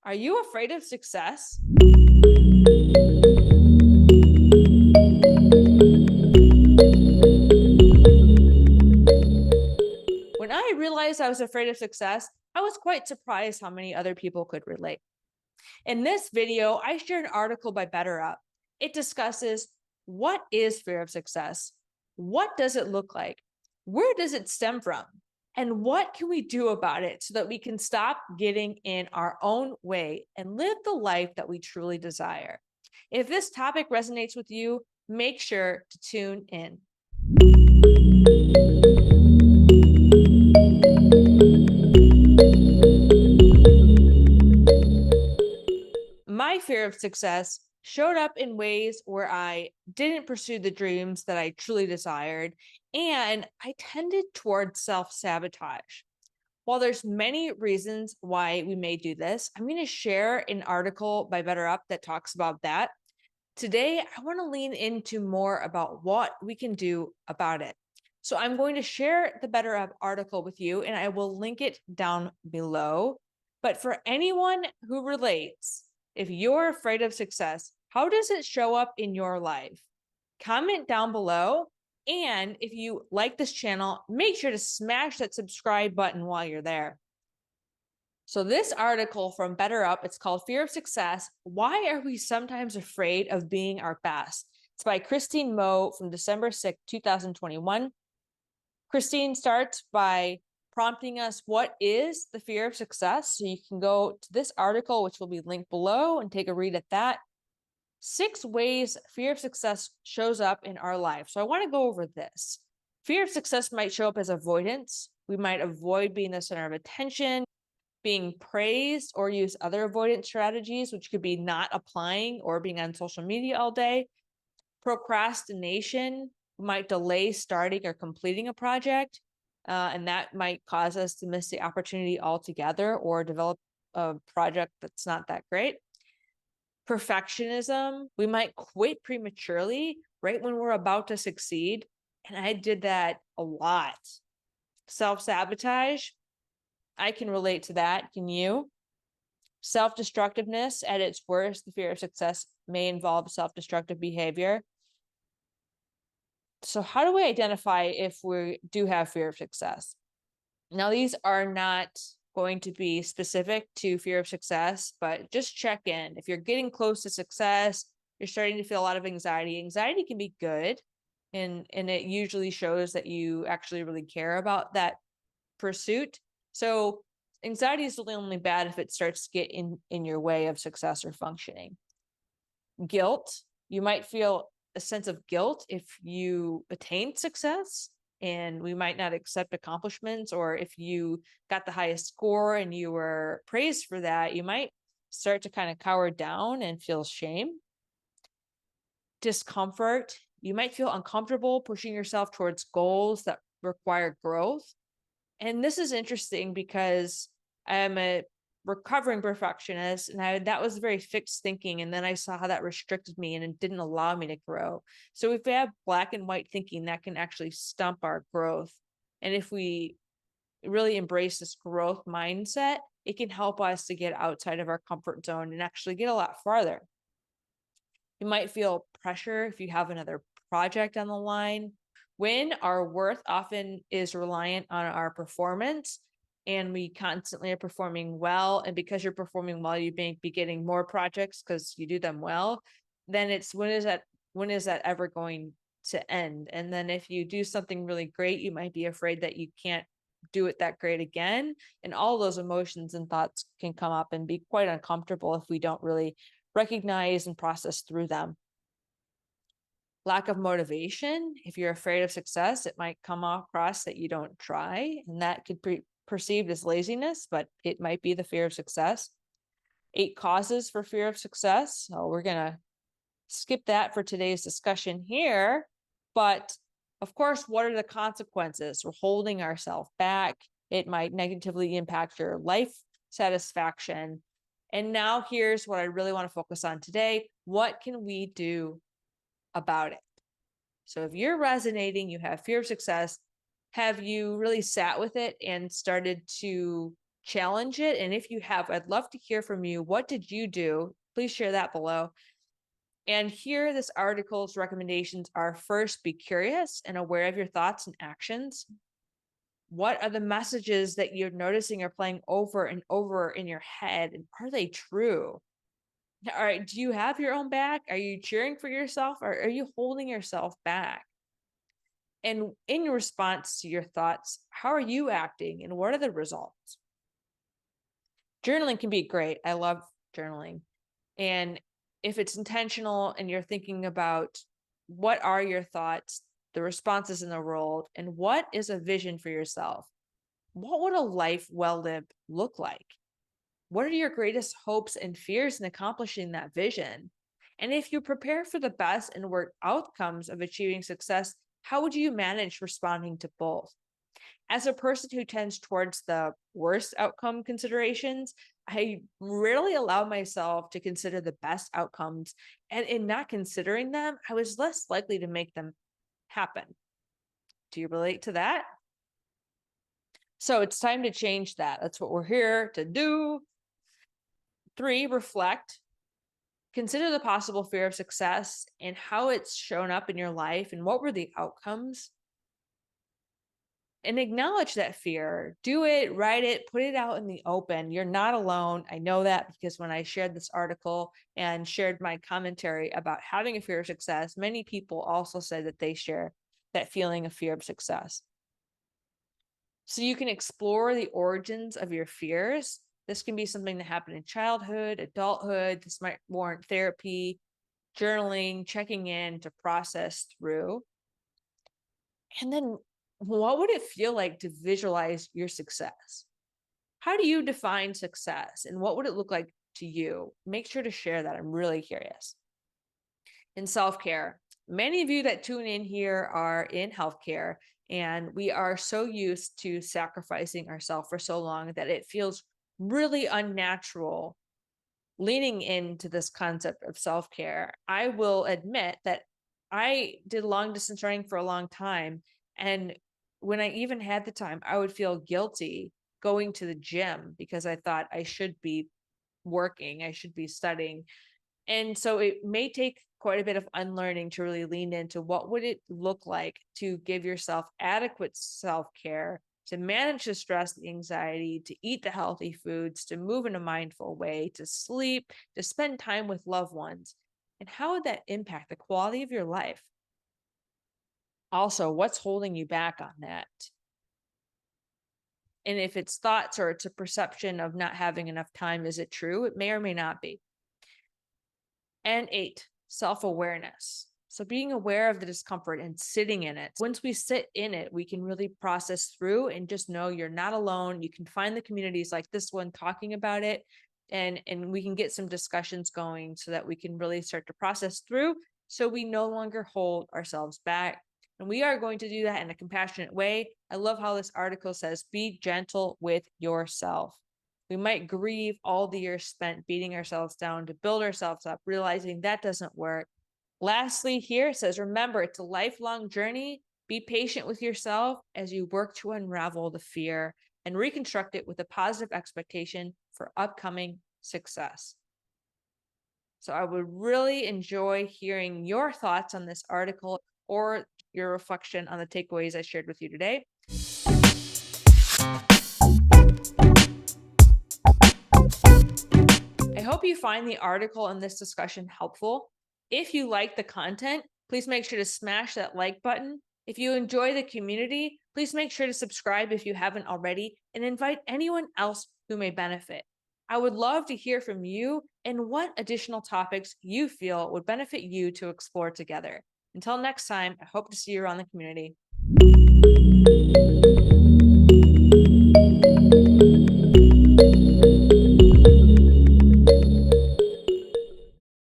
Are you afraid of success? When I realized I was afraid of success, I was quite surprised how many other people could relate. In this video, I share an article by BetterUp. It discusses what is fear of success? What does it look like? Where does it stem from? And what can we do about it so that we can stop getting in our own way and live the life that we truly desire? If this topic resonates with you, make sure to tune in. My fear of success showed up in ways where I didn't pursue the dreams that I truly desired, and I tended towards self-sabotage. While there's many reasons why we may do this, I'm going to share an article by BetterUp that talks about that. Today, I want to lean into more about what we can do about it. So I'm going to share the BetterUp article with you, and I will link it down below. But for anyone who relates, if you're afraid of success, how does it show up in your life? Comment down below. And if you like this channel, make sure to smash that subscribe button while you're there. So this article from BetterUp, it's called Fear of Success. Why are we sometimes afraid of being our best? It's by Christine Moe from December 6, 2021. Christine starts by prompting us what is the fear of success. So you can go to this article, which will be linked below, and take a read at that. 6 ways fear of success shows up in our life. So I want to go over this. Fear of success might show up as avoidance. We might avoid being the center of attention, being praised, or use other avoidance strategies, which could be not applying or being on social media all day. Procrastination might delay starting or completing a project, and that might cause us to miss the opportunity altogether or develop a project that's not that great. Perfectionism, we might quit prematurely right when we're about to succeed, and I did that a lot. Self-sabotage, I can relate to that. Can you? Self-destructiveness at its worst, the fear of success may involve self-destructive behavior. So how do we identify if we do have fear of success? Now, these are not going to be specific to fear of success, but just check in. If you're getting close to success, you're starting to feel a lot of anxiety. Anxiety can be good, and it usually shows that you actually really care about that pursuit. So anxiety is really only bad if it starts to get in your way of success or functioning. Guilt, you might feel a sense of guilt if you attained success, and we might not accept accomplishments, or if you got the highest score and you were praised for that, you might start to kind of cower down and feel shame. Discomfort, you might feel uncomfortable pushing yourself towards goals that require growth. And this is interesting because I'm a recovering perfectionist, and that was very fixed thinking. And then I saw how that restricted me and it didn't allow me to grow. So if we have black and white thinking, that can actually stump our growth. And if we really embrace this growth mindset, it can help us to get outside of our comfort zone and actually get a lot farther. You might feel pressure if you have another project on the line. When our worth often is reliant on our performance, and we constantly are performing well, and because you're performing well, you may be getting more projects because you do them well, then it's when is that ever going to end? And then if you do something really great, you might be afraid that you can't do it that great again. And all those emotions and thoughts can come up and be quite uncomfortable if we don't really recognize and process through them. Lack of motivation. If you're afraid of success, it might come across that you don't try, and that could be perceived as laziness, but it might be the fear of success. 8 causes for fear of success. So we're going to skip that for today's discussion here. But of course, what are the consequences? We're holding ourselves back. It might negatively impact your life satisfaction. And now here's what I really want to focus on today. What can we do about it? So if you're resonating, you have fear of success, have you really sat with it and started to challenge it. And if you have, I'd love to hear from you. What did you do? Please share that below. And here, this article's recommendations are: first, be curious and aware of your thoughts and actions. What are the messages that you're noticing are playing over and over in your head? And are they true? All right, do you have your own back? Are you cheering for yourself, or are you holding yourself back? And in response to your thoughts, how are you acting and what are the results? Journaling can be great. I love journaling. And if it's intentional and you're thinking about what are your thoughts, the responses in the world, and what is a vision for yourself? What would a life well lived look like? What are your greatest hopes and fears in accomplishing that vision? And if you prepare for the best and work outcomes of achieving success, how would you manage responding to both? As a person who tends towards the worst outcome considerations, I rarely allow myself to consider the best outcomes. And in not considering them, I was less likely to make them happen. Do you relate to that? So it's time to change that. That's what we're here to do. 3, reflect. Consider the possible fear of success and how it's shown up in your life and what were the outcomes. And acknowledge that fear. Do it, write it, put it out in the open. You're not alone. I know that because when I shared this article and shared my commentary about having a fear of success, many people also said that they share that feeling of fear of success. So you can explore the origins of your fears. This can be something that happened in childhood, adulthood. This might warrant therapy, journaling, checking in to process through. And then what would it feel like to visualize your success? How do you define success and what would it look like to you? Make sure to share that. I'm really curious. In self-care, many of you that tune in here are in healthcare, and we are so used to sacrificing ourselves for so long that it feels really unnatural leaning into this concept of self-care. I will admit that I did long distance running for a long time. And when I even had the time, I would feel guilty going to the gym because I thought I should be working, I should be studying. And so it may take quite a bit of unlearning to really lean into what would it look like to give yourself adequate self-care, to manage the stress, the anxiety, to eat the healthy foods, to move in a mindful way, to sleep, to spend time with loved ones. And how would that impact the quality of your life? Also, what's holding you back on that? And if it's thoughts or it's a perception of not having enough time, is it true? It may or may not be. And 8, self-awareness. So being aware of the discomfort and sitting in it. Once we sit in it, we can really process through and just know you're not alone. You can find the communities like this one talking about it, and we can get some discussions going so that we can really start to process through so we no longer hold ourselves back. And we are going to do that in a compassionate way. I love how this article says, be gentle with yourself. We might grieve all the years spent beating ourselves down to build ourselves up, realizing that doesn't work. Lastly, here it says, remember, it's a lifelong journey. Be patient with yourself as you work to unravel the fear and reconstruct it with a positive expectation for upcoming success. So I would really enjoy hearing your thoughts on this article or your reflection on the takeaways I shared with you today. I hope you find the article and this discussion helpful. If you like the content, please make sure to smash that like button. If you enjoy the community, please make sure to subscribe if you haven't already and invite anyone else who may benefit. I would love to hear from you and what additional topics you feel would benefit you to explore together. Until next time, I hope to see you around the community.